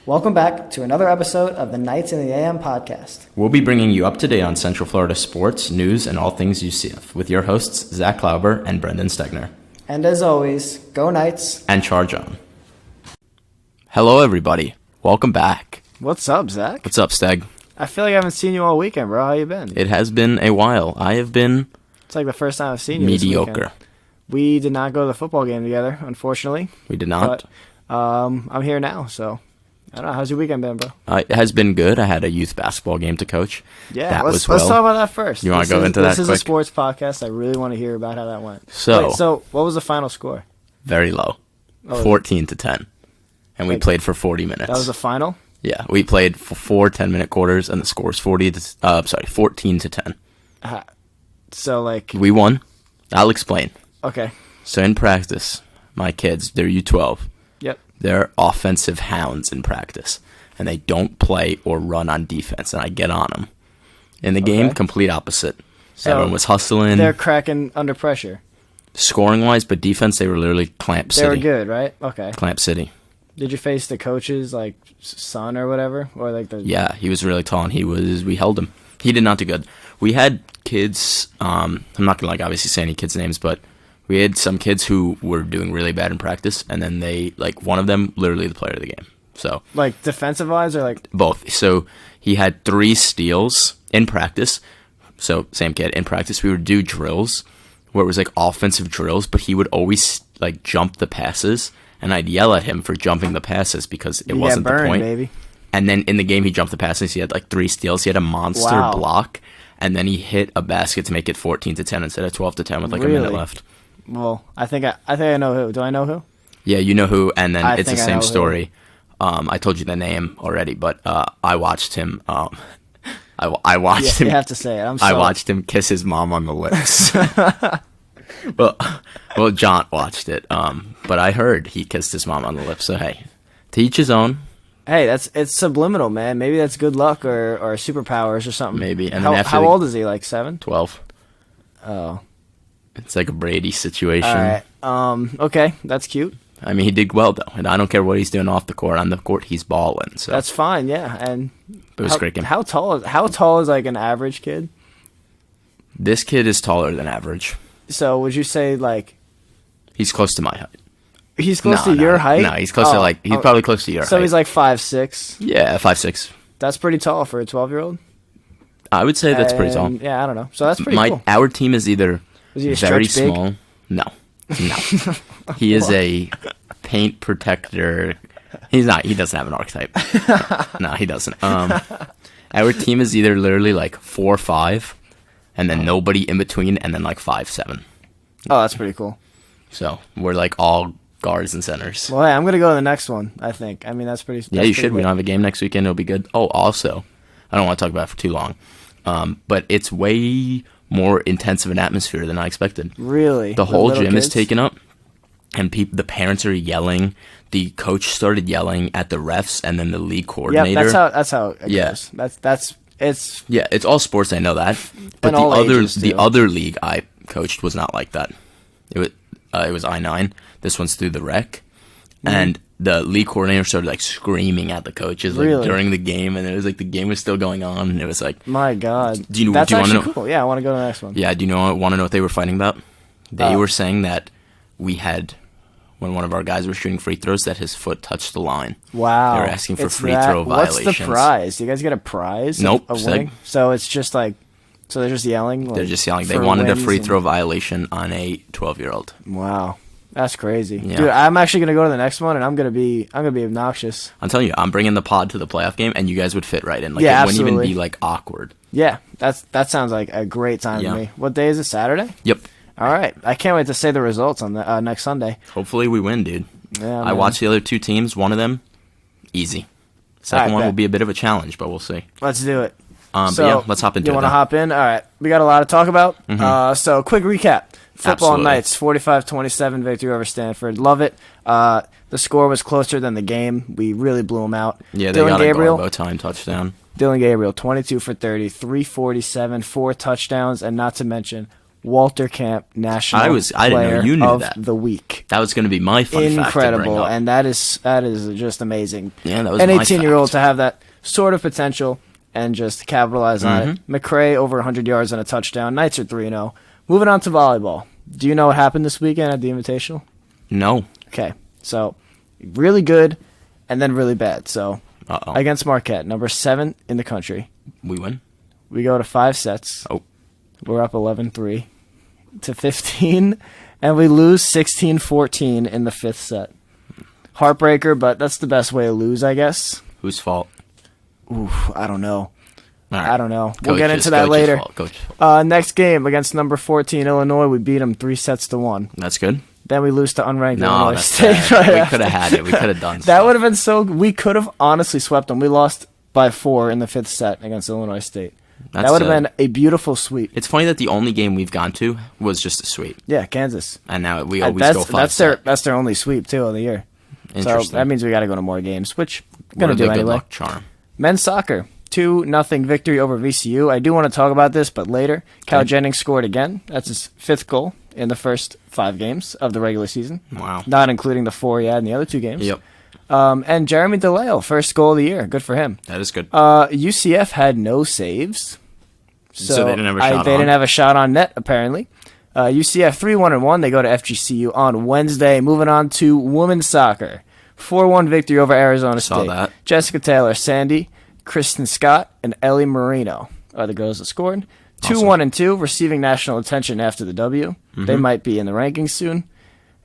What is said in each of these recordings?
Welcome back to another episode of the Nights in the AM podcast. We'll be bringing you up to date on Central Florida sports, news, and all things UCF with your hosts, Zach Klauber and Brendan Stegner. And as always, go Knights. And charge on. Hello, everybody. Welcome back. What's up, Zach? What's up, Steg? I feel like I haven't seen you all weekend, bro. How you been? It has been a while. I have been... It's like the first time I've seen you mediocre. This weekend. We did not go to the football game together, unfortunately. We did not. But I'm here now, so... I don't know. How's your weekend been, bro? It has been good. I had a youth basketball game to coach. Yeah, let's talk about that first. You want to go into that quick? This is a sports podcast. I really want to hear about how that went. So what was the final score? Very low. 14-10. And we played for 40 minutes. That was the final? Yeah, we played for 4 10-minute quarters, and the score is 14-10. We won. I'll explain. Okay. So in practice, my kids, they're U12. Yep. They're offensive hounds in practice, and they don't play or run on defense, and I get on them. In the game, complete opposite. So everyone was hustling. They're cracking under pressure. Scoring-wise, but defense, they were literally Clamp City. They were good, right? Okay. Clamp City. Did you face the coach's, son or whatever? Yeah, he was really tall, and we held him. He did not do good. We had kids, I'm not going to, obviously say any kids' names, but we had some kids who were doing really bad in practice, and then they, one of them, literally the player of the game. So, defensive-wise or both. So, he had 3 steals in practice. So, same kid. In practice, we would do drills where it was, offensive drills, but he would always, jump the passes, and I'd yell at him for jumping the passes because it wasn't the point. Baby. And then in the game, he jumped the passes. He had, 3 steals. He had a monster block, and then he hit a basket to make it 14-10 instead of 12-10 with, a minute left. Well, I think I know who. Do I know who? Yeah, you know who, and then it's the same story. I told you the name already, but I watched him. I watched him. You have to say it. I watched him kiss his mom on the lips. well, John watched it, but I heard he kissed his mom on the lips. So hey, to each his own. Hey, it's subliminal, man. Maybe that's good luck or superpowers or something. Maybe. And how old is he? 7? 12. Oh. It's like a Brady situation. All right. Okay, that's cute. I mean, he did well, though, and I don't care what he's doing off the court. On the court, he's balling. So that's fine, yeah. And it was a great game. How tall is an average kid? This kid is taller than average. So would you say he's close to my height? He's close to your height? No, he's close to he's probably close to your height. So he's 5'6"? Yeah, 5'6". That's pretty tall for a 12-year-old. I would say that's pretty tall. Yeah, I don't know. So that's pretty cool. Our team is either very small. No. He is a paint protector. He's not. He doesn't have an archetype. No, he doesn't. Our team is either literally 4'5", and then nobody in between, and then 5'7". Oh, that's pretty cool. So we're all guards and centers. Well, hey, I'm gonna go to the next one. I think. I mean, that's pretty. Yeah, you should. We don't have a game next weekend. It'll be good. Oh, also, I don't want to talk about it for too long, but it's way more intense of an atmosphere than I expected. Really? The whole gym is taken up, and the parents are yelling. The coach started yelling at the refs, and then the league coordinator. Yeah, that's how it goes. It's yeah, it's all sports. I know that, but the other league I coached was not like that. It was I-9. This one's through the rec, and the league coordinator started screaming at the coaches during the game, and it was the game was still going on, and it was my God. Do you That's want to know? Cool. Yeah, I want to go to the next one. Yeah, do you want to know what they were fighting about? They were saying that we had, when one of our guys was shooting free throws, that his foot touched the line. Wow. They were asking for free throw violations. What's the prize? Do you guys get a prize? Nope. Of winning? So it's just so they're just yelling? They're just yelling. They wanted a free throw violation on a 12-year-old. Wow. That's crazy. Yeah. Dude, I'm actually going to go to the next one, and I'm going to be obnoxious. I'm telling you, I'm bringing the pod to the playoff game, and you guys would fit right in. Yeah, it absolutely. wouldn't even be awkward. Yeah, that sounds like a great time to me. What day is it? Saturday? Yep. All right. I can't wait to say the results on the next Sunday. Hopefully we win, dude. Yeah, I watched the other 2 teams. One of them, easy. Second one will be a bit of a challenge, but we'll see. Let's do it. Let's hop into it. You want to hop in? All right. We got a lot to talk about. Mm-hmm. So quick recap. Football Absolutely. Knights, 45-27 victory over Stanford. Love it. The score was closer than the game. We really blew them out. Yeah, they got a Garbo time touchdown. Dylan Gabriel, 22 for 30, 347, 4 touchdowns, and not to mention Walter Camp National I didn't know Player you knew of that. the Week. That was going to be my fun fact to bring Incredible, up. and that is just amazing. Yeah, that was an my 18-year-old fact. to have that sort of potential and just capitalize on it. McCray over 100 yards and a touchdown. Knights are 3-0. Moving on to volleyball. Do you know what happened this weekend at the Invitational? No. Okay, so really good and then really bad. So Uh-oh. against Marquette, number 7 in the country. We win? We go to 5 sets. Oh. We're up 11-3 to 15, and we lose 16-14 in the 5th set. Heartbreaker, but that's the best way to lose, I guess. Whose fault? Oof, I don't know. All right. I don't know. We'll get Coach's- into that coach's later. fault, coach's fault. Next game against number 14 Illinois, we beat them 3-1. That's good. Then we lose to unranked No, Illinois that's State. bad. right We after. could have had it. We could have done That stuff. would have been so. We could have honestly swept them. We lost by 4 in the 5th set against Illinois State. That That's would have a- been a beautiful sweep. It's funny that the only game we've gone to was just a sweep, Yeah, Kansas. and now we always That's go 5 that's their only sweep too of the year. So Interesting. that means we got to go to more games, which we're What gonna a do good anyway. luck charm. Men's soccer, 2-0 victory over VCU. I do want to talk about this, but later. Cal Okay. Jennings scored again. That's his 5th goal in the first 5 games of the regular season, Wow. not including the 4 he had in the other 2 games. Yep. And Jeremy DeLeo, first goal of the year. Good for him. That is good. UCF had no saves. So they didn't have a shot They on? didn't have a shot on net, apparently. UCF 3-1-1. They go to FGCU on Wednesday. Moving on to women's soccer. 4-1 victory over Arizona Saw State. that. Jessica Taylor, Sandy, Kristen Scott, and Ellie Marino are the girls that scored. 2-1-2, receiving national attention after the W. Mm-hmm. They might be in the rankings soon.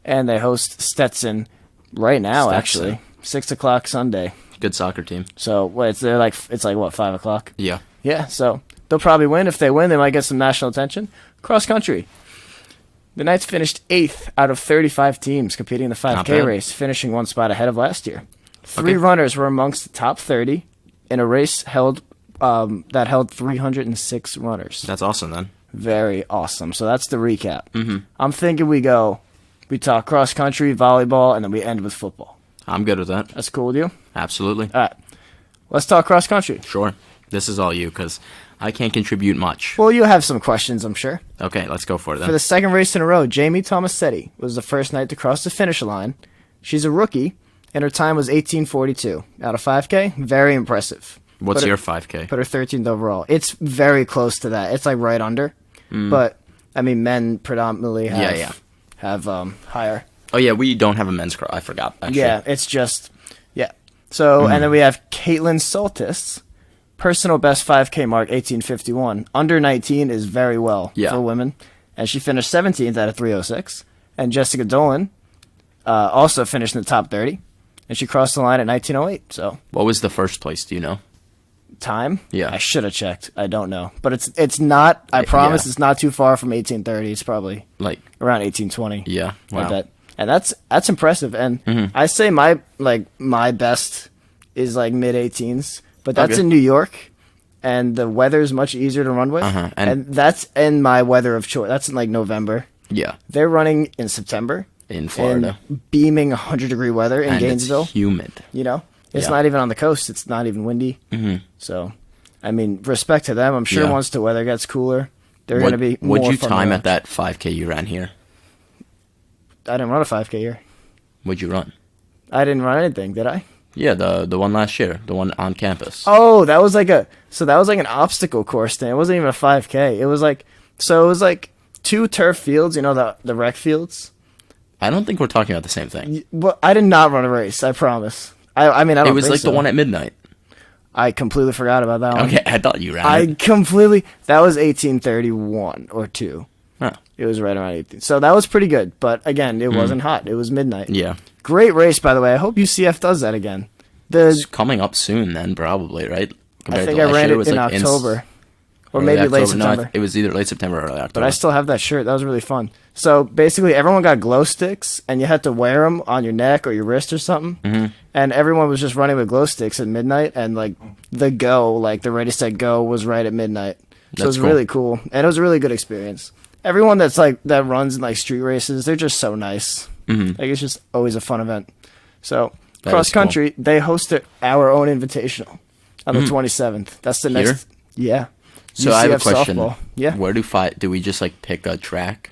And they host Stetson right now, Stetson. actually. 6 o'clock Sunday. Good soccer team. So it's like what, 5 o'clock? Yeah. Yeah, so they'll probably win. If they win, they might get some national attention. Cross country. The Knights finished 8th out of 35 teams competing in the Not 5K bad. race, finishing 1 spot ahead of last year. 3 Okay. runners were amongst the top 30 in a race that held 306 runners. That's awesome then. Very awesome. So that's the recap. Mm-hmm. I'm thinking we talk cross country, volleyball, and then we end with football. I'm good with that. That's cool with you? Absolutely. All right. Let's talk cross country. Sure. This is all you because I can't contribute much. Well, you have some questions, I'm sure. Okay, let's go for it then. For the second race in a row, Jamie Tomasetti was the first Knight to cross the finish line. She's a rookie, and her time was 18:42 out of 5K. Very impressive. What's Put her- your 5K? Put her 13th overall. It's very close to that. It's like right under. But I mean, men predominantly have higher. Oh yeah, we don't have a men's cross. I forgot. Actually. Yeah, it's just So and then we have Caitlin Soltis, personal best 5K mark 18:51. Under 19 is very well for women, and she finished 17th out of 306. And Jessica Dolan also finished in the top 30, and she crossed the line at 19:08. So What was the first place? Do you know? time? Yeah. I should have checked. I don't know, but it's not. I promise yeah. it's not too far from 18:30. It's probably Like, around 18:20. yeah. I Wow. bet. And that's impressive. And I say my best is like mid 18s, but that's Okay. in New York, and the weather is much easier to run with. Uh-huh. And that's in my weather of choice. That's in like November. Yeah. They're running in September In Florida. in beaming 100-degree weather in And Gainesville. it's humid. You know, it's Yeah. not even on the coast. It's not even windy. Mm-hmm. So, I mean, respect to them. I'm sure Yeah. once the weather gets cooler, they're going to be more What'd you fun to time watch. at that 5K you ran here? I didn't run a 5K here. What'd you run? I didn't run anything, did I? Yeah, the one last year, the one on campus. Oh, that was like an obstacle course thing. It wasn't even a 5K. It was like 2 turf fields, you know, the rec fields. I don't think we're talking about the same thing. Well, I did not run a race, I promise. I mean, I don't It was think like so. the one at midnight. I completely forgot about that one. Okay, I thought you ran I it. completely that was 18:31 or 2. Huh. It was right around 18. So that was pretty good, but again, it wasn't hot. It was midnight. Yeah. Great race, by the way. I hope UCF does that again. It's coming up soon then, probably, right? I Compared think to I last ran year, it in like October. Or early maybe late October. No, September. it was either late September or early October. But I still have that shirt. That was really fun. So basically, everyone got glow sticks, and you had to wear them on your neck or your wrist or something. Mm-hmm. And everyone was just running with glow sticks at midnight, and like the ready set go was right at midnight. So it That's was cool. really cool, and it was a really good experience. Everyone that runs in like street races, they're just so nice. Mm-hmm. Like it's just always a fun event. So That cross is cool. country, they hosted our own invitational on the 27th. That's the next. Here? Yeah. So I have a question. Softball. Yeah. Where do we just like pick a track?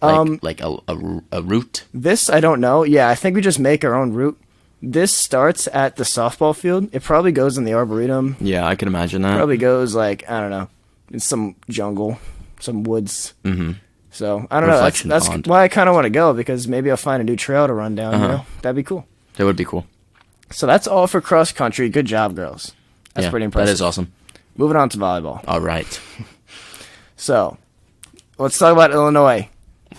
Like a route? This I don't know. Yeah, I think we just make our own route. This starts at the softball field. It probably goes in the Arboretum. Yeah, I can imagine that. Probably goes like, I don't know, in some jungle, some woods. Mm-hmm. So I don't know. That's why I kind of want to go, because maybe I'll find a new trail to run down. You know? That'd be cool. That would be cool. So that's all for cross country. Good job, girls. That's pretty impressive. That is awesome. Moving on to volleyball. All right. So let's talk about Illinois.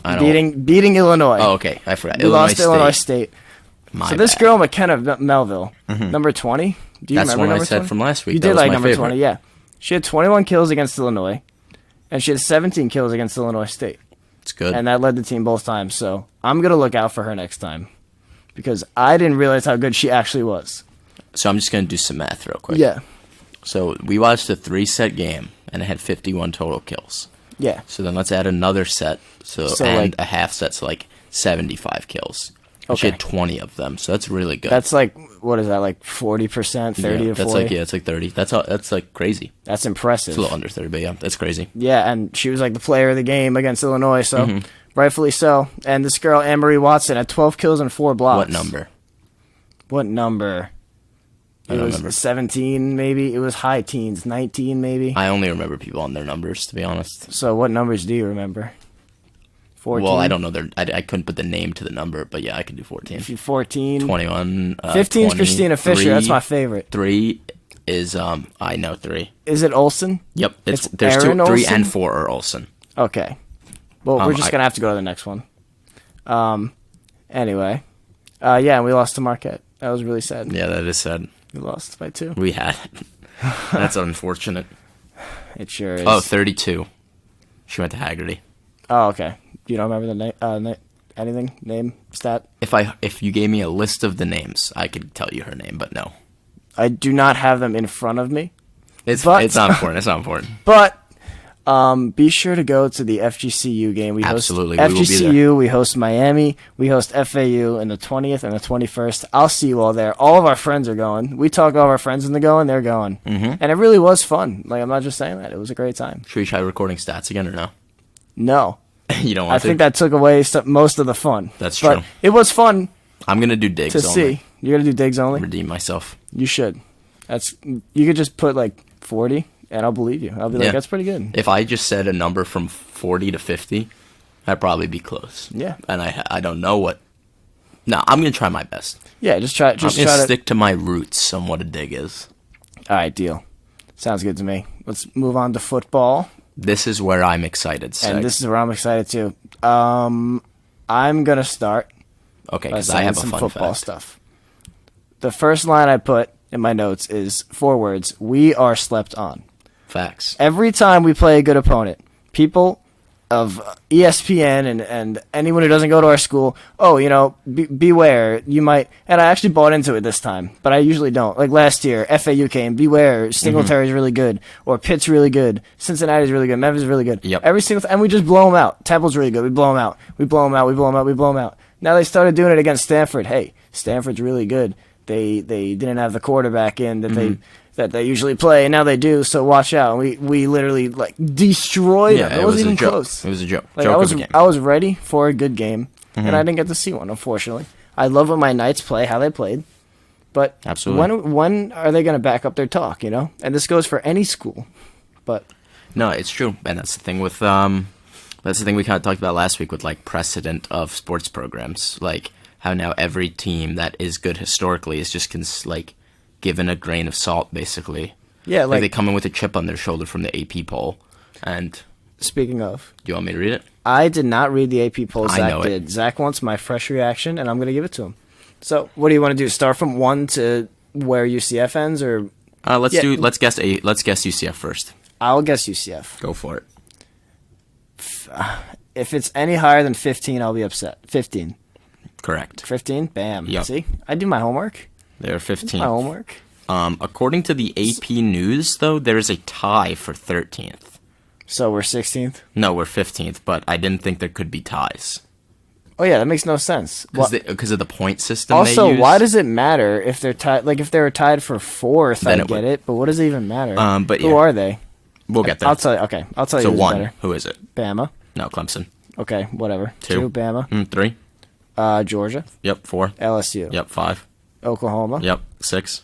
Beating Illinois. Oh, okay. I forgot. We lost to Illinois State. So this girl, McKenna Melville, number 20. Do you That's remember one number I said 20? from last week. You did like number 20, yeah. She had 21 kills against Illinois, and she had 17 kills against Illinois State. It's good. And that led the team both times. So I'm going to look out for her next time, because I didn't realize how good she actually was. So I'm just going to do some math real quick. Yeah. So we watched a 3-set game, and it had 51 total kills. Yeah. So then let's add another set. So and like a half set, so like 75 kills. Okay. She had 20 of them, so that's really good. That's like, what is that, like 40%, 30 to 40? It's like 30. That's like crazy. That's impressive. It's a little under 30, but yeah, that's crazy. Yeah, and she was like the player of the game against Illinois, so rightfully so. And this girl, Anne-Marie Watson, had 12 kills and 4 blocks. What number? It was 17, maybe. It was high teens, 19, maybe. I only remember people on their numbers, to be honest. So what numbers do you remember? 14? Well, I don't know. I couldn't put the name to the number, but yeah, I could do 14. 14. 21. 15 is Christina Fisher. That's my favorite. 3 is, I know 3. Is it Olsen? Yep. There's Aaron 2, 3, Olsen? and 4 are Olsen. Okay. Well, we're just going to have to go to the next one. Anyway. Yeah, and we lost to Marquette. That was really sad. Yeah, that is sad. We lost by 2. We had. That's unfortunate. It sure is. Oh, 32. She went to Haggerty. Oh, okay. You don't remember the anything? Name? Stat? If you gave me a list of the names, I could tell you her name, but no. I do not have them in front of me. It's not important. It's not important. But be sure to go to the FGCU game. Absolutely. We host FGCU, we host Miami, we host FAU on the 20th and the 21st. I'll see you all there. All of our friends are going. We talk all of our friends into going, they're going. Mm-hmm. And it really was fun. Like, I'm not just saying that. It was a great time. Should we try recording stats again or no? No. You don't want to? I think that took away most of the fun. That's true. But it was fun. I'm going to do digs only. See. You're going to do digs only? Redeem myself. You should. You could just put like 40, and I'll believe you. I'll be like, that's pretty good. If I just said a number from 40 to 50, I'd probably be close. Yeah. And I don't know what. No, I'm going to try my best. Yeah, just try. I'm going to stick to my roots on what a dig is. All right, deal. Sounds good to me. Let's move on to football. This is where I'm excited, Seg. And this is where I'm excited too. I'm gonna start. Okay, because I have some fun football fact. stuff. The first line I put in my notes is 4 words: "We are slept on." Facts. Every time we play a good opponent, people of ESPN and anyone who doesn't go to our school, beware, you might, and I actually bought into it this time, but I usually don't. Like last year, FAU came, beware, Singletary's really good, or Pitt's really good, Cincinnati's really good, Memphis is really good. Yep. Every single and we just blow them out. Temple's really good, we blow them out. We blow them out, we blow them out, we blow them out. Now they started doing it against Stanford. Hey, Stanford's really good. They didn't have the quarterback in that they usually play, and now they do, so watch out. We literally like destroyed them. It wasn't even close. It was a joke. Like, I was ready for a good game, and I didn't get to see one, unfortunately. I love when my Knights play, how they played. But absolutely, when are they going to back up their talk, And this goes for any school. But no, it's true. And that's the thing with that's the thing we kind of talked about last week with like precedent of sports programs. Like how now every team that is good historically is just given a grain of salt, basically. Yeah, like they come in with a chip on their shoulder from the AP poll. And speaking of, do you want me to read it? I did not read the AP poll. Zach did. Zach wants my fresh reaction, and I'm going to give it to him. So, what do you want to do? Start from 1 to where UCF ends, or let's guess UCF first. I'll guess UCF. Go for it. If it's any higher than 15, I'll be upset. 15. Correct. 15. Bam. Yep. See, I do my homework. They're 15th. My homework. According to the AP News, though, there is a tie for 13th. So we're 16th? No, we're 15th, but I didn't think there could be ties. Oh, yeah, that makes no sense. Because of the point system also, they use. why does it matter if they're tied? Like, if they were tied for 4th, I get it, but what does it even matter? Who are they? We'll get there. I'll tell you. Okay, I'll tell you. So who's 1, better. who is it? Bama. No, Clemson. Okay, whatever. 2, Bama. 3. Georgia. Yep, 4. LSU. Yep, 5. Oklahoma. Yep, 6.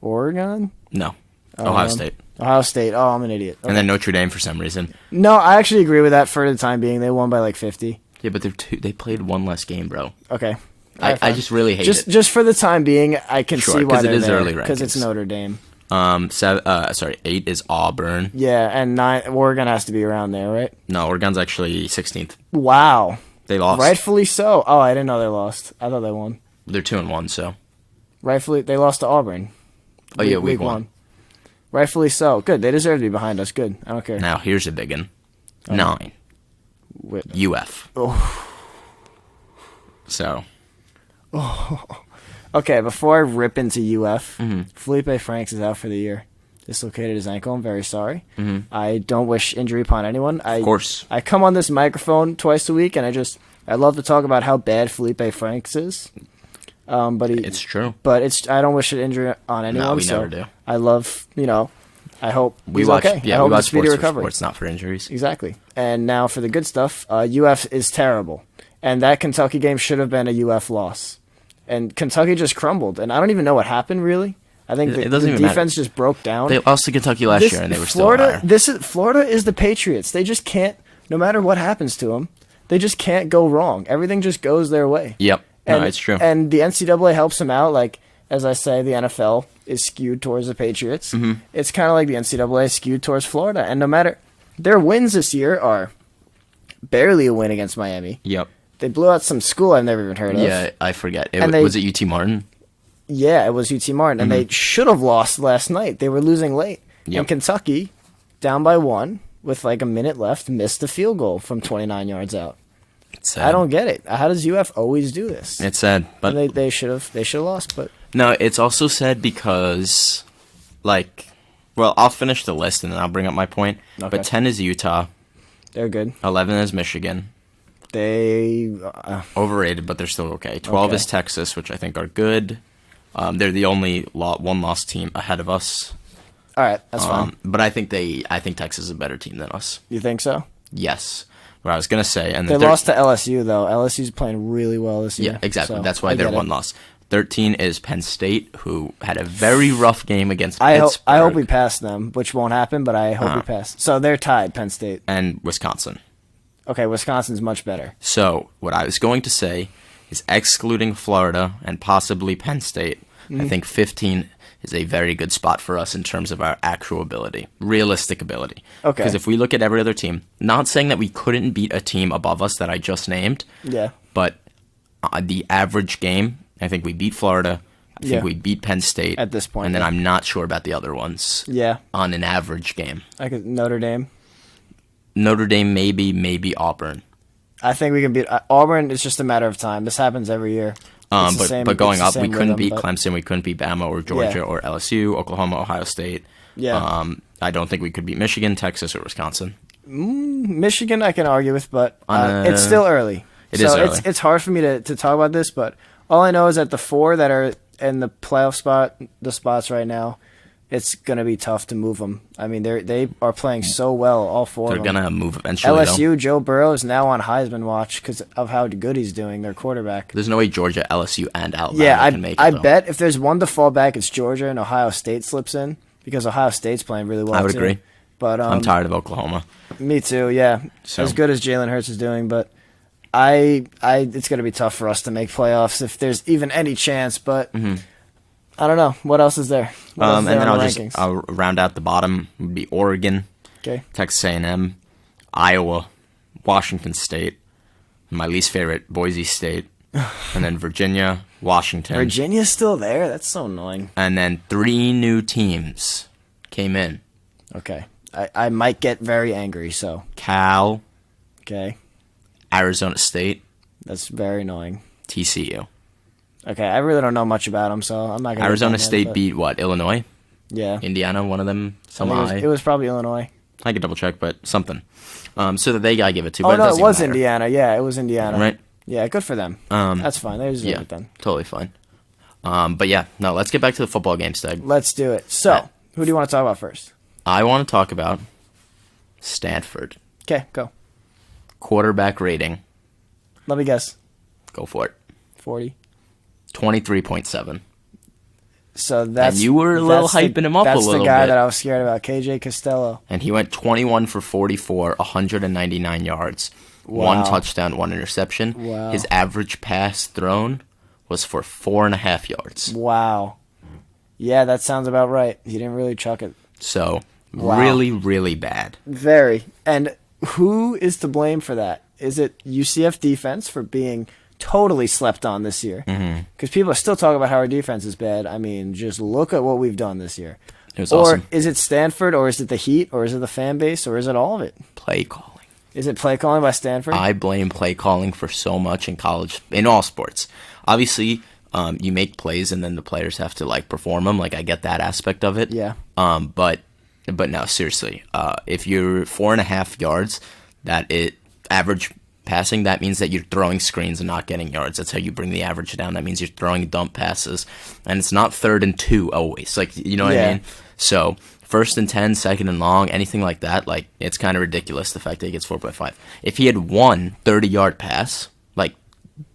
Oregon. No, Ohio State. Ohio State. Oh, I'm an idiot. Okay. And then Notre Dame for some reason. No, I actually agree with that for the time being. They won by like 50. Yeah, but they played one less game, bro. Okay. I just really hate it. Just for the time being, I can see why they're there. Early because it's Notre Dame. 8 is Auburn. Yeah, and 9 Oregon has to be around there, right? No, Oregon's actually 16th. Wow. They lost. Rightfully so. Oh, I didn't know they lost. I thought they won. They're 2-1, so. Rightfully, they lost to Auburn. Oh, yeah, week 1. Rightfully so. Good. They deserve to be behind us. Good. I don't care. Now, here's a big one. 9. UF. Oh. So. Oh. Okay, before I rip into UF, Felipe Franks is out for the year. Dislocated his ankle. I'm very sorry. I don't wish injury upon anyone. Of course. I come on this microphone twice a week, and I love to talk about how bad Felipe Franks is. But it's true. But I don't wish an injury on anyone. No, we never do. I love, I hope he's okay. Yeah, I hope it's speedy recovery. Sports, not for injuries. Exactly. And now for the good stuff, UF is terrible. And that Kentucky game should have been a UF loss. And Kentucky just crumbled. And I don't even know what happened, really. I think the defense just broke down. They lost to Kentucky last year, and they were still higher. Florida is the Patriots. They just can't, no matter what happens to them, they just can't go wrong. Everything just goes their way. Yep. No, it's true. And the NCAA helps them out. Like, as I say, the NFL is skewed towards the Patriots. It's kind of like the NCAA is skewed towards Florida. And no matter, their wins this year are barely a win against Miami. Yep. They blew out some school I've never even heard of. Yeah, I forget. Was it UT Martin? Yeah, it was UT Martin. And they should have lost last night. They were losing late. Yep. And Kentucky, down by 1, with like a minute left, missed the field goal from 29 yards out. It's sad. I don't get it. How does UF always do this? It's sad. But and they should have lost. But no, it's also sad because, I'll finish the list and then I'll bring up my point. Okay. But 10 is Utah. They're good. 11 is Michigan. They overrated, but they're still okay. 12 is Texas, which I think are good. They're the only one-loss team ahead of us. All right, that's fine. But I think Texas is a better team than us. You think so? Yes. What I was gonna say, and they lost to LSU though. LSU's playing really well this year. Yeah, exactly. So that's why they're one loss. 13 is Penn State, who had a very rough game against Pittsburgh. I hope we pass them, which won't happen, but I hope we pass. So they're tied, Penn State. And Wisconsin. Okay, Wisconsin's much better. So what I was going to say is excluding Florida and possibly Penn State, I think 15 is a very good spot for us in terms of our actual ability, realistic ability. Okay. Because if we look at every other team, not saying that we couldn't beat a team above us that I just named, but the average game, I think we beat Florida. I think we beat Penn State at this point, and then I'm not sure about the other ones. Yeah, on an average game, Notre Dame, maybe Auburn. I think we can beat Auburn. It's just a matter of time. This happens every year. But going up, we couldn't beat Clemson, we couldn't beat Bama or Georgia or LSU, Oklahoma, Ohio State. Yeah. I don't think we could beat Michigan, Texas, or Wisconsin. Michigan, I can argue with, but it's still early. It is early. It's hard for me to talk about this, but all I know is that the 4 that are in the playoff spots right now, it's going to be tough to move them. I mean, they are playing so well, all 4 of them. They're going to move eventually, LSU, Joe Burrow is now on Heisman watch because of how good he's doing, their quarterback. There's no way Georgia, LSU, and Alabama can make it, I bet if there's one to fall back, it's Georgia, and Ohio State slips in because Ohio State's playing really well, I would agree. But I'm tired of Oklahoma. Me too, yeah. So. As good as Jalen Hurts is doing, but it's going to be tough for us to make playoffs if there's even any chance, but... I don't know. What else is there? And then I'll round out the bottom. Would be Oregon, Texas A&M, Iowa, Washington State, my least favorite, Boise State, and then Virginia, Washington. Virginia's still there? That's so annoying. And then 3 new teams came in. Okay. I might get very angry, so. Cal. Okay. Arizona State. That's very annoying. TCU. Okay, I really don't know much about them, so I'm not going to... Arizona State beat what? Illinois? Yeah. Indiana, one of them? It was probably Illinois. I could double check, but something. So that they got to give it to. Oh, no, it was Indiana. Yeah, it was Indiana. Right? Yeah, good for them. That's fine. They deserve it then. Totally fine. But yeah, no, let's get back to the football game, Steg. Let's do it. So, who do you want to talk about first? I want to talk about Stanford. Okay, go. Quarterback rating. Let me guess. Go for it. 40. 23.7. So that's... And you were a little hyping him up a little bit. That's the guy that I was scared about, KJ Costello. And he went 21 for 44, 199 yards. Wow. 1 touchdown, 1 interception. Wow. His average pass thrown was for 4.5 yards. Wow. Yeah, that sounds about right. He didn't really chuck it. So, really, really bad. Very. And who is to blame for that? Is it UCF defense for being totally slept on this year? Because people are still talking about how our defense is bad. I mean, just look at what we've done this year. It was awesome. Or is it Stanford, or is it the Heat, or is it the fan base, or is it all of it? Play calling. Is it play calling by Stanford? I blame play calling for so much in college, in all sports. Obviously, you make plays and then the players have to like perform them. Like I get that aspect of it. Yeah. But no, seriously, if you're 4.5 yards, average passing, that means that you're throwing screens and not getting yards. That's how you bring the average down. That means you're throwing dump passes, and it's not 3rd and 2 always. Like, you know what I mean? So 1st and 10, 2nd and long, anything like that, like it's kind of ridiculous the fact that he gets 4.5. If he had one 30-yard pass, like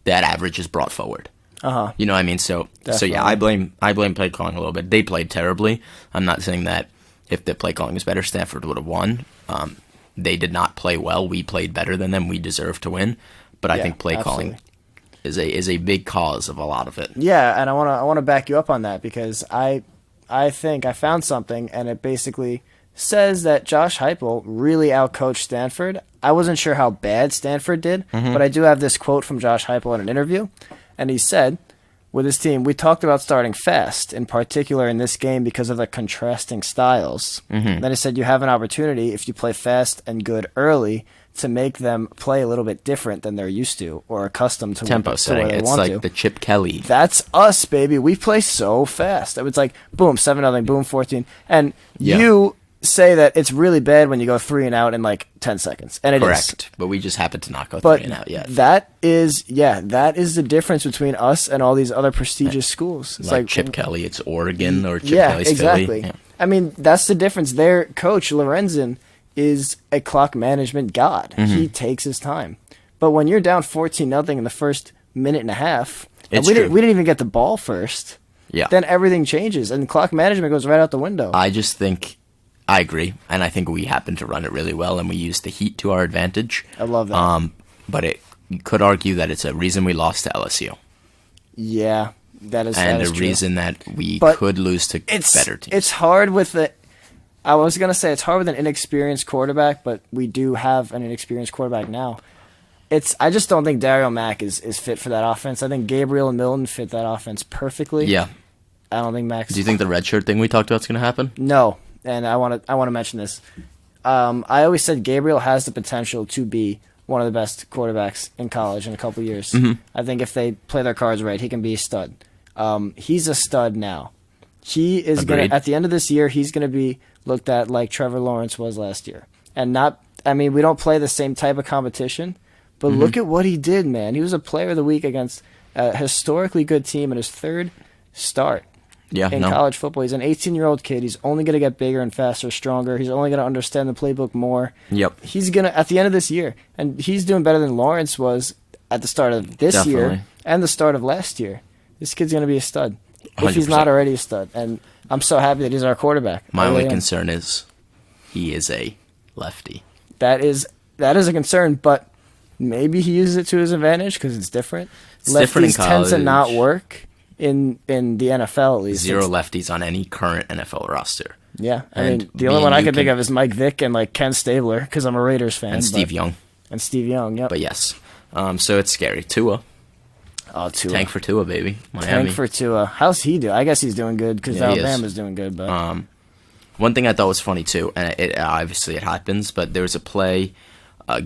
that average is brought forward. You know what I mean? So yeah, I blame play calling a little bit. They played terribly. I'm not saying that if the play calling was better, Stanford would have won. They did not play well. We played better than them. We deserve to win. But I think play calling is a big cause of a lot of it. Yeah, and I want to back you up on that, because I think I found something, and it basically says that Josh Heupel really outcoached Stanford. I wasn't sure how bad Stanford did, but I do have this quote from Josh Heupel in an interview, and he said, with his team, we talked about starting fast, in particular in this game because of the contrasting styles. Then he said you have an opportunity, if you play fast and good early, to make them play a little bit different than they're used to or accustomed to. Tempo setting. It's like the Chip Kelly. That's us, baby. We play so fast. It's like, boom, 7-0, boom, 14. And you say that it's really bad when you go 3 and out in like 10 seconds. And it is. Correct. But we just happen to not go 3 and out yet. That is the difference between us and all these other prestigious schools. It's like Chip Kelly, it's Oregon, or Chip Kelly's exactly. Philly. Yeah. I mean, that's the difference. Their coach, Lorenzen, is a clock management god. He takes his time. But when you're down 14-0 in the first minute and a half, we didn't even get the ball first, then everything changes, and clock management goes right out the window. I agree, and I think we happen to run it really well, and we use the heat to our advantage. I love that. But you could argue that it's a reason we lost to LSU. Yeah, that is a reason that we could lose to better teams. It's hard with I was going to say it's hard with an inexperienced quarterback, but we do have an inexperienced quarterback now. I just don't think Daryl Mack is fit for that offense. I think Gabriel and Milton fit that offense perfectly. Yeah. I don't think Max... Do you think the redshirt thing we talked about is going to happen? No. And I want to mention this. I always said Gabriel has the potential to be one of the best quarterbacks in college in a couple years. I think if they play their cards right, he can be a stud. He's a stud now. He is going to, at the end of this year, he's going to be looked at like Trevor Lawrence was last year. And we don't play the same type of competition, but look at what he did, man. He was a player of the week against a historically good team in his 3rd start. In college football. He's an 18-year-old kid. He's only going to get bigger and faster, stronger. He's only going to understand the playbook more. Yep. He's going to, at the end of this year, and he's doing better than Lawrence was at the start of this year and the start of last year. This kid's going to be a stud. 100%. If he's not already a stud. And I'm so happy that he's our quarterback. My only concern is he is a lefty. That is a concern, but maybe he uses it to his advantage because it's different. It's different in college. Lefties tend to not work. In the NFL, at least. 0 lefties on any current NFL roster. Yeah. I mean, the only one I can think of is Mike Vick and like Ken Stabler, because I'm a Raiders fan. And Steve Young. Yep. But yes. So it's scary. Tua. Oh, Tua. Tank for Tua, baby. Miami. Tank for Tua. How's he doing? I guess he's doing good, because Alabama's doing good. But one thing I thought was funny, too, and obviously it happens, but there was a play...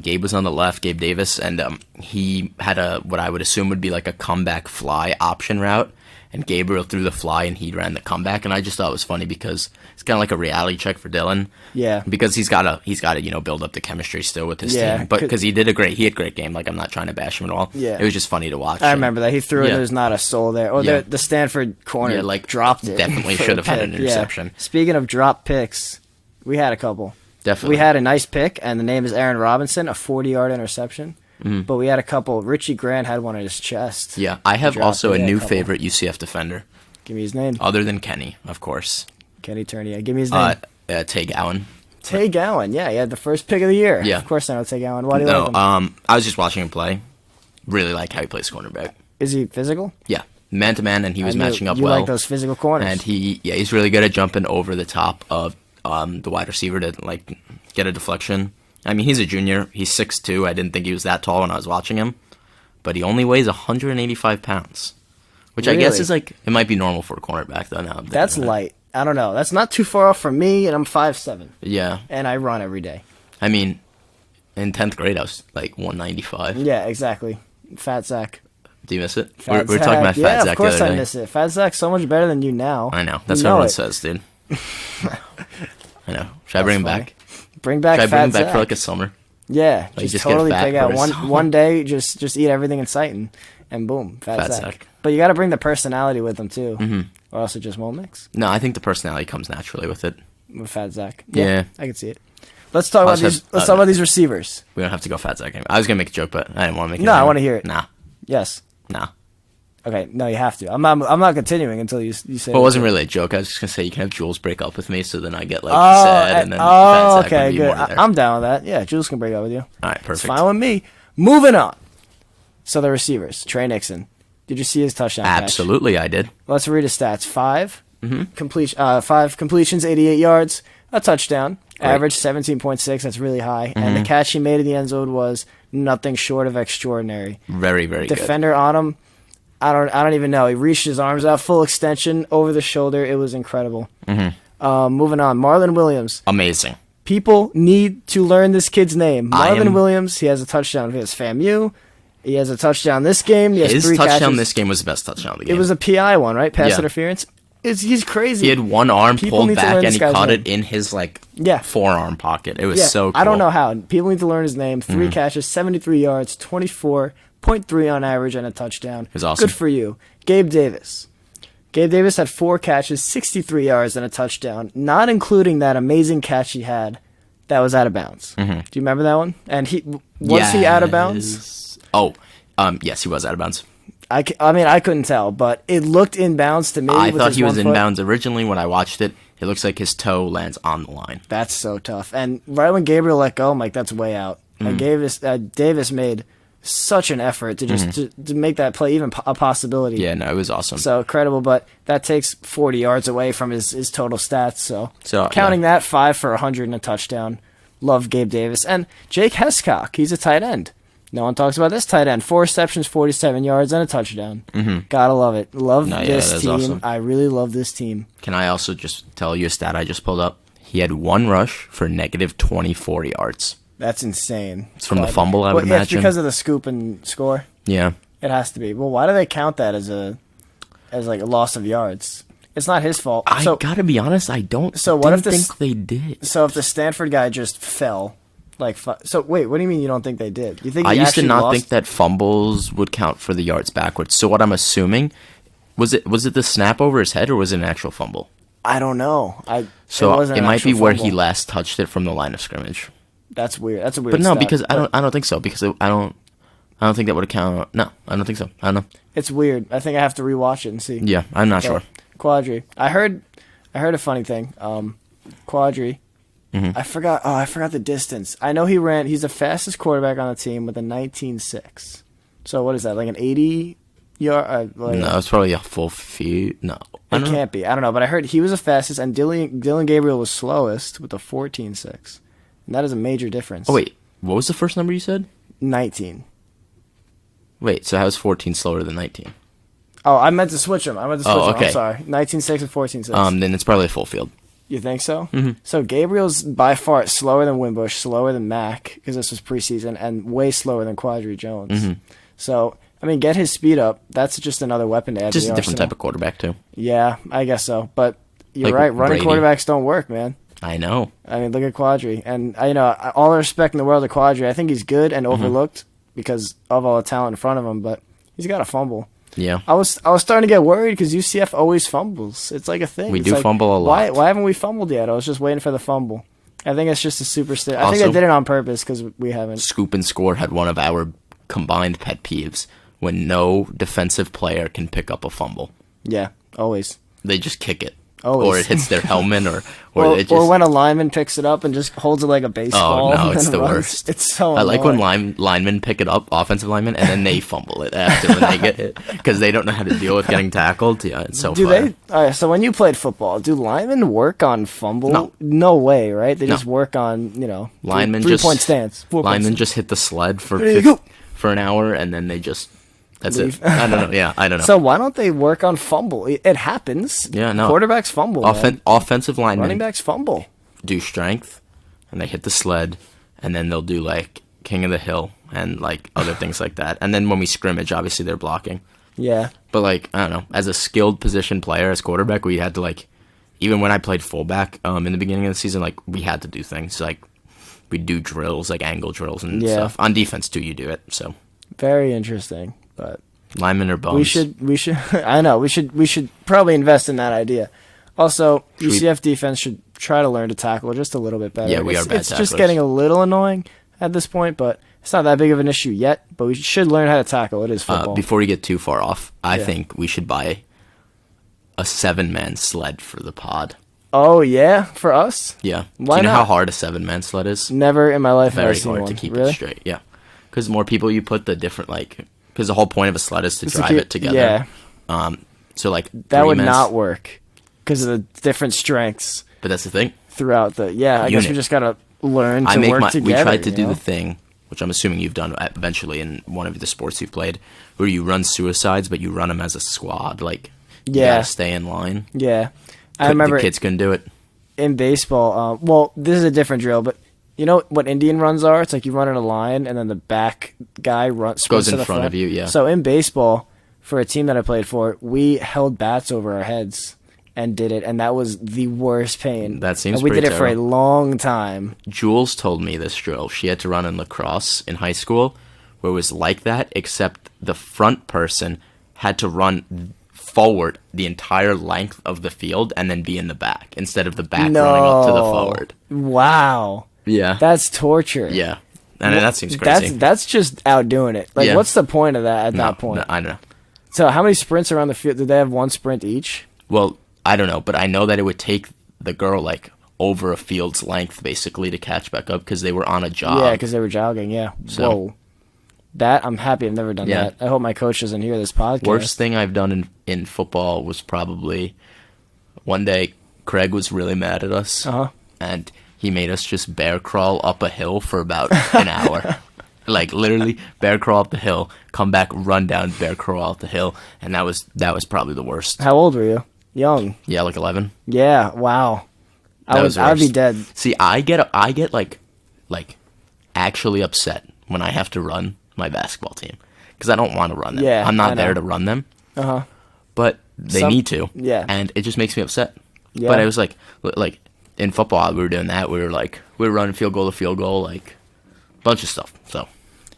Gabe was on the left, Gabe Davis, and he had what I would assume would be like a comeback fly option route, and Gabriel threw the fly and he ran the comeback, and I just thought it was funny because it's kind of like a reality check for Dylan. Yeah. Because he's got to build up the chemistry still with his team, but because he had a great game. Like, I'm not trying to bash him at all. Yeah. It was just funny to watch. I remember that he threw it. There's not a soul there. Oh, the Stanford corner dropped it. Definitely should have had an interception. Speaking of drop picks. We had a couple. Definitely. We had a nice pick, and the name is Aaron Robinson, a 40-yard interception. But we had a couple. Richie Grant had one in his chest. Yeah, I have also a new favorite UCF defender. Give me his name. Other than Kenny, of course. Kenny Turney. Yeah, give me his name. Tay Gowan. Tay Gowan. Yeah, he had the first pick of the year. Yeah. Of course I know Tay Gowan. Why do you like him? I was just watching him play. Really like how he plays cornerback. Is he physical? Yeah. Man-to-man, and he was matching up well. You like those physical corners. And he's really good at jumping over the top of the wide receiver to like get a deflection. I mean, he's a junior. He's 6'2". I didn't think he was that tall when I was watching him. But he only weighs 185 pounds. Which really? I guess is like, it might be normal for a cornerback, though. Now that's light. I don't know. That's not too far off from me, and I'm 5'7". Yeah. And I run every day. I mean, in 10th grade, I was like 195. Yeah, exactly. Fat Zach. Do you miss it? We're talking about Fat Zach the other day. Yeah, of course I miss it. Fat Zach's so much better than you now. I know. That's what everyone says, dude. I know. Should I bring him back? Bring back Fat Zach. Should I bring him back for like a summer? Yeah, like just totally pick out one day, just eat everything in sight, and boom, Fat Zach. But you got to bring the personality with them too, or else it just won't mix. No, I think the personality comes naturally with it. With Fat Zach, yeah, I can see it. Let's talk about these. Let's talk about these receivers. We don't have to go Fat Zach. I was gonna make a joke, but I didn't want to make it. No, I want to hear it. Nah. Yes. Nah. Okay, no, you have to. I'm not continuing until you say. Well, it wasn't really a joke. I was just gonna say you can have Jules break up with me, so then I get like sad, and then Fat Zach okay, would be good. more there. I'm down with that. Yeah, Jules can break up with you. All right, perfect. It's fine with me. Moving on. So the receivers, Trey Nixon. Did you see his touchdown catch? Absolutely, I did. Let's read his stats. 5 completions, 88 yards, a touchdown. Great. Average 17.6. That's really high. And the catch he made in the end zone was nothing short of extraordinary. Very, very Defender good. on him. I don't even know. He reached his arms out, full extension over the shoulder. It was incredible. Moving on, Marlon Williams. Amazing. People need to learn this kid's name. Marlon Williams. He has a touchdown against FAMU. He has a touchdown this game. He has his 3 touchdown catches. This game was the best touchdown of the game. It was a PI one, right? Pass interference. He's crazy. He had one arm pulled back and he caught it in his forearm pocket. It was so cool. I don't know how. People need to learn his name. 3 catches, 73 yards, 24.3 on average, and a touchdown. It was awesome. Good for you. Gabe Davis. Gabe Davis had 4 catches, 63 yards, and a touchdown, not including that amazing catch he had that was out of bounds. Do you remember that one? And was he out of bounds? Yes, he was out of bounds. I mean, I couldn't tell, but it looked inbounds to me. I thought he was inbounds originally when I watched it. It looks like his toe lands on the line. That's so tough. And right when Gabriel let go, I'm like, that's way out. And Davis made such an effort to just to make that play even a possibility. Yeah, no, it was awesome. So incredible, but that takes 40 yards away from his total stats. So counting that, 5 for 100 and a touchdown. Love Gabe Davis. And Jake Hescock, he's a tight end. No one talks about this tight end. 4 receptions, 47 yards, and a touchdown. Gotta love it. Love this team. Awesome. I really love this team. Can I also just tell you a stat I just pulled up? He had 1 rush for negative 24 yards. That's insane. It's from the fumble, I would imagine. It's because of the scoop and score? Yeah. It has to be. Well, why do they count that as a loss of yards? It's not his fault. I gotta be honest, I don't think they did. So if the Stanford guy just fell... So wait, what do you mean you don't think they did? You think I used to not think that fumbles would count for the yards backwards. So what I'm assuming was it the snap over his head or was it an actual fumble? I don't know. It might be where he last touched it from the line of scrimmage. That's weird. That's a weird. But no, because I don't think so. Because I don't think that would count. No, I don't think so. I don't know. It's weird. I think I have to rewatch it and see. Yeah, I'm not sure. Quadri. I heard a funny thing. Quadri. I forgot the distance. I know he's the fastest quarterback on the team with a 19.6. So what is that, like an 80 yard? No, it's probably a full feet. No. It can't be. I don't know, but I heard he was the fastest, and Dylan Gabriel was slowest with a 14.6. And that is a major difference. Oh, wait. What was the first number you said? 19. Wait, so how is 14 slower than 19? Oh, I meant to switch them. Okay. I'm sorry. 19.6 and 14.6. Then it's probably a full field. You think so? So Gabriel's by far slower than Wimbush, slower than Mack, because this was preseason, and way slower than Quadri Jones. So, I mean, get his speed up. That's just another weapon to add to the arsenal. Just a different type of quarterback, too. Yeah, I guess so. But you're right. Running quarterbacks don't work, man. I know. I mean, look at Quadri. And, all the respect in the world to Quadri. I think he's good and overlooked because of all the talent in front of him, but he's got a fumble. Yeah. I was starting to get worried because UCF always fumbles. It's like a thing. We do fumble a lot. Why haven't we fumbled yet? I was just waiting for the fumble. I think it's just a superstition. I think I did it on purpose because we haven't. Scoop and Score had one of our combined pet peeves when no defensive player can pick up a fumble. Yeah, always. They just kick it. Always. Or it hits their helmet, or when a lineman picks it up and just holds it like a baseball. Oh, no, it's the worst. It's so I annoying. like when linemen pick it up, offensive linemen, and then they fumble it after when they get hit because they don't know how to deal with getting tackled. Yeah, it's so fun. All right, so when you played football, do linemen work on fumble? No way, right? They just work on, linemen 3-point stance. Linemen just hit the sled for an hour, and then they just... That's it. I don't know. Yeah, I don't know. So why don't they work on fumble? It happens. Yeah, no. Quarterbacks fumble. Offensive linemen. Running backs fumble. Do strength, and they hit the sled, and then they'll do, like, King of the Hill and, like, other things like that. And then when we scrimmage, obviously they're blocking. Yeah. But, like, I don't know. As a skilled position player, as quarterback, we had to, like... Even when I played fullback in the beginning of the season, like, we had to do things. Like, we'd do drills, like angle drills and stuff. On defense, too, you do it, so... Very interesting. But linemen are bums. We should. I know. We should probably invest in that idea. Also, UCF defense should try to learn to tackle just a little bit better. Yeah, we are bad It's tacklers. just getting a little annoying at this point, but it's not that big of an issue yet. But we should learn how to tackle. It is football. Before we get too far off, I think we should buy a 7-man sled for the pod. Oh yeah, for us? Yeah. Why Do you know not? how hard a 7-man sled is? Never in my life have I Very seen hard one. to keep Really? it straight. Yeah. Because the more people you put, the different because the whole point of a sled is to drive it together. Yeah. So like that would not work because of the different strengths. But that's the thing. Throughout I guess we just gotta learn to work together. We tried to do the thing, which I'm assuming you've done eventually in one of the sports you've played, where you run suicides, but you run them as a squad. Like, you gotta stay in line. Yeah, I remember the kids couldn't do it in baseball. Well, this is a different drill, but you know what Indian runs are? It's like you run in a line, and then the back guy goes in front of you. Yeah. So in baseball, for a team that I played for, we held bats over our heads and did it, and that was the worst pain. That seems and we pretty did it for a long time. Jules told me this drill. She had to run in lacrosse in high school, where it was like that, except the front person had to run forward the entire length of the field and then be in the back instead of the back running up to the forward. Wow. Yeah. That's torture. Yeah. And that seems crazy. That's just outdoing it. Like, what's the point of that at that point? No, I don't know. So how many sprints around the field? Did they have one sprint each? Well, I don't know, but I know that it would take the girl, like, over a field's length, basically, to catch back up because they were on a jog. Yeah, because they were jogging, yeah. So, whoa. That, I'm happy I've never done that. I hope my coach doesn't hear this podcast. Worst thing I've done in football was probably one day Craig was really mad at us. And he made us just bear crawl up a hill for about an hour. Like, literally, bear crawl up the hill, come back, run down, bear crawl up the hill. And that was probably the worst. How old were you? Young. Yeah, like 11. Yeah, wow. I would be dead. See, I get like actually upset when I have to run my basketball team because I don't want to run them. Yeah, I'm not there to run them. But they need to. Yeah. And it just makes me upset. Yeah. But it was like in football we were doing that. We were running field goal to field goal, like a bunch of stuff. So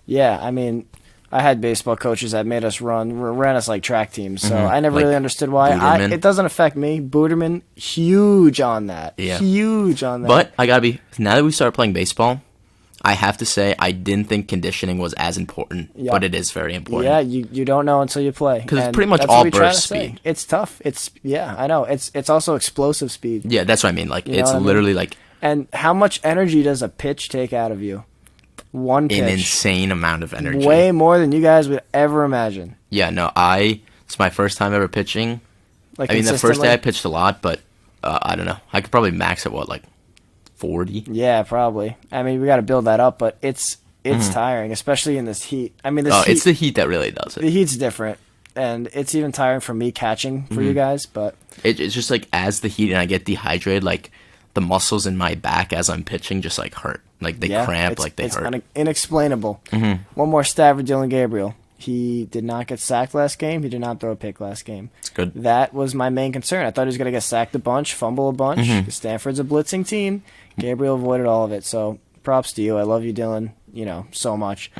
yeah, I mean, I had baseball coaches that made us ran us like track teams, so I never really understood why. It doesn't affect me. Booterman, huge on that. Yeah. Huge on that. But I gotta be, now that we started playing baseball, I have to say I didn't think conditioning was as important, but it is very important. Yeah, you don't know until you play. Because it's pretty much all burst speed. It's tough. I know. It's also explosive speed. Yeah, that's what I mean. Like, it's literally like... And how much energy does a pitch take out of you? One pitch. An insane amount of energy. Way more than you guys would ever imagine. Yeah, no, it's my first time ever pitching. Like, I mean, the first day I pitched a lot, but I don't know. I could probably max at what, like 40? Yeah, probably. I mean, we got to build that up, but it's tiring, especially in this heat. I mean, it's the heat that really does it. The heat's different, and it's even tiring for me catching for you guys, but... It's just like, as the heat and I get dehydrated, like, the muscles in my back as I'm pitching just, like, hurt. Like, they cramp, like, they hurt. It's inexplainable. One more stat for Dylan Gabriel. He did not get sacked last game. He did not throw a pick last game. It's good. That was my main concern. I thought he was going to get sacked a bunch, fumble a bunch. Stanford's a blitzing team. Gabriel avoided all of it. So props to you. I love you, Dylan, so much.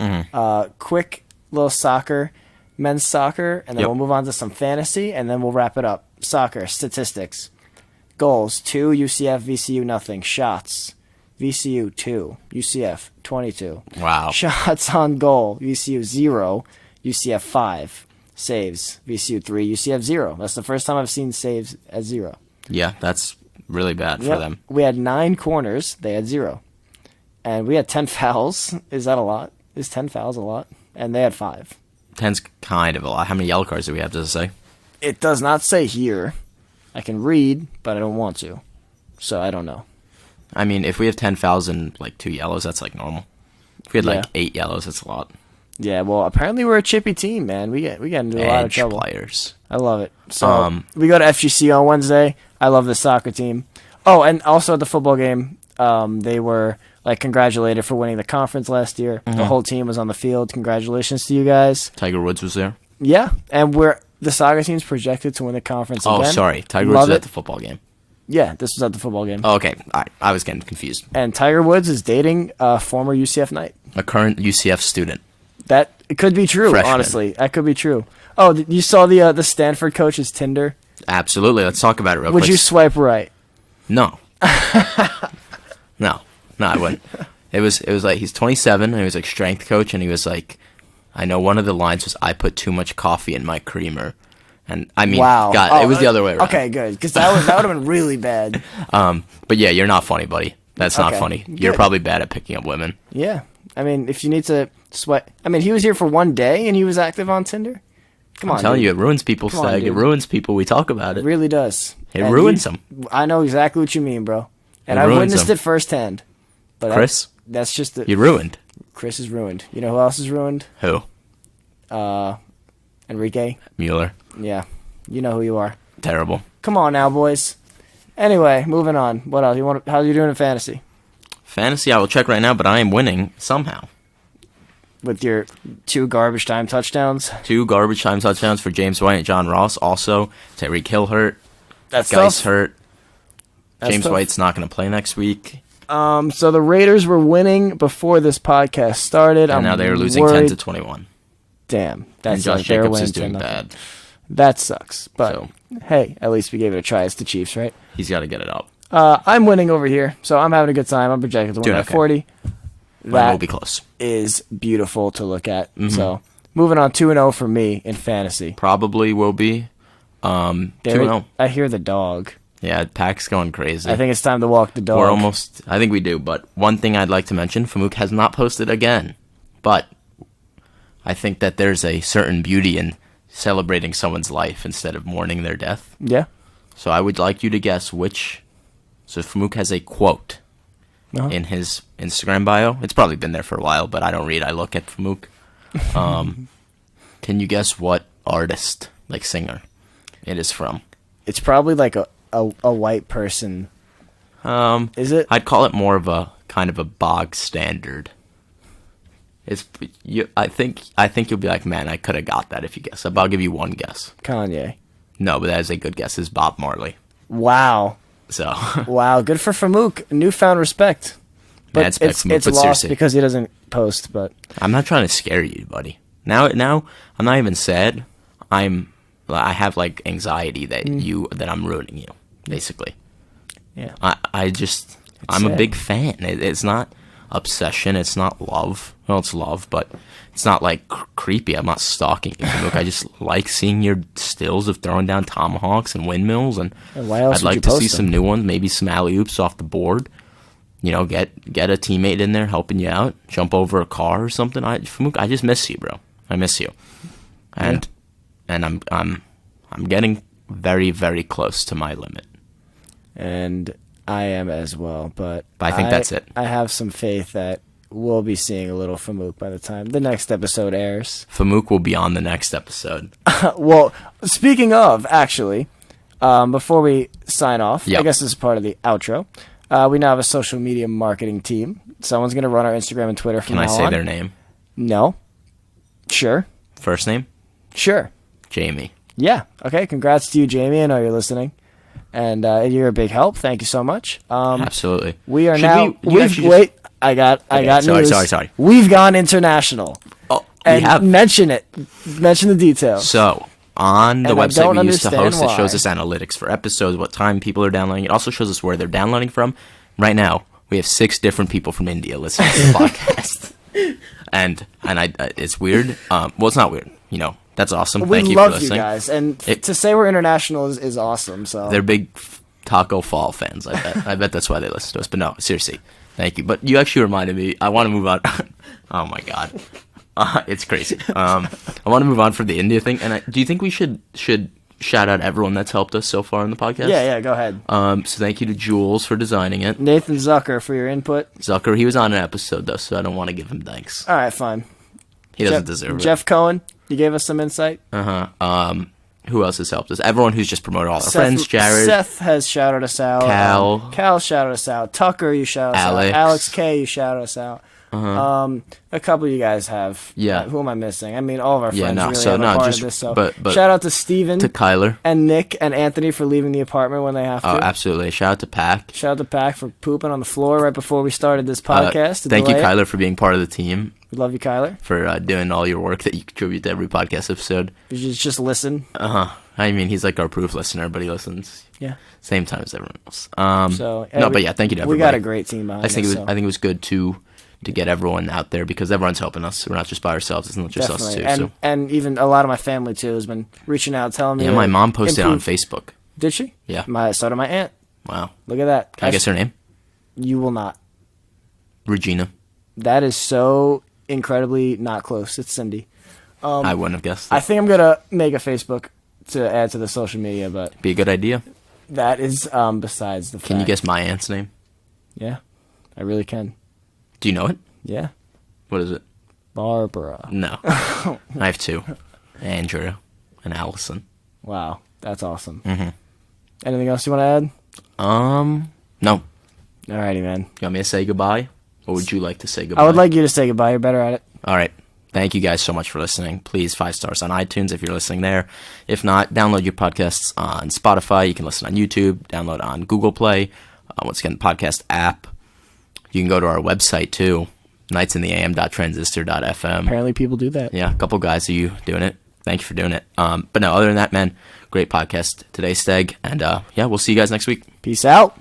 Quick little men's soccer, and then we'll move on to some fantasy, and then we'll wrap it up. Soccer, statistics. Goals, 2, UCF, VCU, nothing. Shots, VCU 2, UCF 22. Wow. Shots on goal, VCU 0, UCF 5. Saves, VCU 3, UCF 0. That's the first time I've seen saves at 0. Yeah, that's really bad for them. We had 9 corners, they had 0. And we had 10 fouls. Is that a lot? Is 10 fouls a lot? And they had 5. 10's kind of a lot. How many yellow cards do we have, does it say? It does not say here. I can read, but I don't want to. So I don't know. I mean, if we have 10 fouls and like 2 yellows, that's like normal. If we had like 8 yellows, that's a lot. Yeah, well, apparently we're a chippy team, man. We get into a lot of trouble. Players. I love it. So we go to FGC on Wednesday. I love the soccer team. Oh, and also at the football game, they were like congratulated for winning the conference last year. Mm-hmm. The whole team was on the field. Congratulations to you guys. Tiger Woods was there. Yeah, and the soccer team's projected to win the conference again. Oh, sorry. Tiger Woods was at the football game. Yeah, this was at the football game. Oh, okay. I was getting confused. And Tiger Woods is dating a former UCF Knight. A current UCF student. It could be true, Freshman. Honestly. That could be true. Oh, you saw the Stanford coach's Tinder? Absolutely. Let's talk about it real quick. Would you swipe right? No. No, I wouldn't. It was like he's 27 and he was like strength coach and he was like, I know one of the lines was, I put too much coffee in my creamer. And I mean, wow. God, it was the other way around. Okay, good. Because that would have been really bad. But yeah, you're not funny, buddy. That's not funny. Good. You're probably bad at picking up women. Yeah. I mean, if you need to sweat. I mean, he was here for one day and he was active on Tinder. Come on, I'm telling you, it ruins people, Stag. It ruins people. We talk about it. It really does. It ruins them. I know exactly what you mean, bro. And I witnessed it firsthand. But Chris? That's just it. You ruined. Chris is ruined. You know who else is ruined? Who? Enrique. Mueller. Yeah. You know who you are. Terrible. Come on now, boys. Anyway, moving on. What else? How are you doing in fantasy? Fantasy, I will check right now, but I am winning somehow. With your 2 garbage time touchdowns? 2 garbage time touchdowns for James White and John Ross. Also, Tyreek Hill hurt. That's Geis tough. hurt. That's James tough. White's not going to play next week. So the Raiders were winning before this podcast started. And now they are losing 10-21. Damn. And Josh Jacobs is doing bad. That sucks. But, hey, at least we gave it a try. It's the Chiefs, right? He's got to get it up. I'm winning over here, so I'm having a good time. I'm projected to win by 40. Mine will be close. Is beautiful to look at. Mm-hmm. So, moving on 2-0 for me in fantasy. Probably will be 2-0. I hear the dog. Yeah, Pack's going crazy. I think it's time to walk the dog. I think we do, but one thing I'd like to mention, Famouk has not posted again. But I think that there's a certain beauty in celebrating someone's life instead of mourning their death. Yeah. So I would like you to guess which. So Famouk has a quote in his Instagram bio. It's probably been there for a while, but I don't read. I look at Famouk. Can you guess what artist, like singer, it is from? It's probably like a white person. Is it? I'd call it more of a kind of a bog standard. I think you'll be like, man, I could have got that if you guess. I'll give you one guess. Kanye. No, but that is a good guess. It's Bob Marley. Wow. So. Wow, good for Famouk. Newfound respect. But it's lost seriously. Because he doesn't post. But I'm not trying to scare you, buddy. Now I'm not even sad. I have like anxiety that I'm ruining you, basically. Yeah. I'm a big fan. It's not obsession. It's not love. Well, it's love, but it's not like creepy. I'm not stalking you. Look, I just like seeing your stills of throwing down tomahawks and windmills, and why else I'd like to see some new ones, maybe some alley-oops off the board. You know, get a teammate in there helping you out, jump over a car or something. I just miss you, bro. I miss you, and I'm getting very, very close to my limit. And I am as well, but I think that's it. I have some faith that we'll be seeing a little Famouk by the time the next episode airs. Famouk will be on the next episode. Well, speaking of, actually, before we sign off, yep. I guess this is part of the outro. We now have a social media marketing team. Someone's going to run our Instagram and Twitter from now on. Can I say their name? No. Sure. First name? Sure. Jamie. Yeah. Okay. Congrats to you, Jamie. I know you're listening. And you're a big help. Thank you so much. Absolutely. We are wait. I got news. Sorry. We've gone international. Oh, and we have. Mention it. Mention the details. So on the website we used to host, why. It shows us analytics for episodes, what time people are downloading. It also shows us where they're downloading from. Right now, We have 6 different people from India listening to the podcast. And it's weird. Well, it's not weird. You know, that's awesome. Thank you for listening. We love you guys. And to say we're international is awesome. So they're big Taco Fall fans, I bet. I bet that's why they listen to us. But no, seriously, thank you. But you actually reminded me. I want to move on. Oh, my God. It's crazy. I want to move on from the India thing. And do you think we should shout out everyone that's helped us so far in the podcast? Yeah, go ahead. So thank you to Jules for designing it. Nathan Zucker for your input. Zucker, he was on an episode, though, so I don't want to give him thanks. All right, fine. He doesn't deserve it. Jeff Cohen, you gave us some insight. Who else has helped us? Everyone who's just promoted all our friends. Jared. Seth has shouted us out. Cal shouted us out. Tucker, you shouted us out. Alex K, you shouted us out. A couple of you guys have. Yeah. Who am I missing? I mean, all of our friends really have a part of this. So but shout out to Steven. To Kyler. And Nick and Anthony for leaving the apartment when they have to. Oh, absolutely. Shout out to Pac. Shout out to Pac for pooping on the floor right before we started this podcast. Thank you, Kyler, for being part of the team. We love you, Kyler. For doing all your work that you contribute to every podcast episode. You just listen. I mean, he's like our proof listener, but he listens. Yeah. Same time as everyone else. But yeah, thank you to everybody. We got a great team behind us. I think it was good to get everyone out there because everyone's helping us. We're not just by ourselves. It's not just Definitely. us too. And even a lot of my family too has been reaching out, telling me. Yeah, my mom posted on Facebook. Did she? Yeah. So did my aunt. Wow. Look at that. Can I guess her name? You will not. Regina. That is so incredibly not close. It's Cindy. I wouldn't have guessed. I think I'm gonna make a Facebook to add to the social media, but be a good idea. That is besides the fact. Can you guess my aunt's name? Yeah, I really can. Do you know it? Yeah. What is it? Barbara. No. I have 2. Andrew and Allison. Wow, that's awesome. Mm-hmm. Anything else you want to add? No. Alrighty, man. You want me to say goodbye? Or would you like to say goodbye? I would like you to say goodbye. You're better at it. All right. Thank you guys so much for listening. Please, 5 stars on iTunes if you're listening there. If not, download your podcasts on Spotify. You can listen on YouTube. Download on Google Play. Once again, the podcast app. You can go to our website, too. nightsintheam.transistor.fm. Apparently people do that. Yeah, a couple guys of you doing it. Thank you for doing it. But no, other than that, man, great podcast today, Steg. And yeah, we'll see you guys next week. Peace out.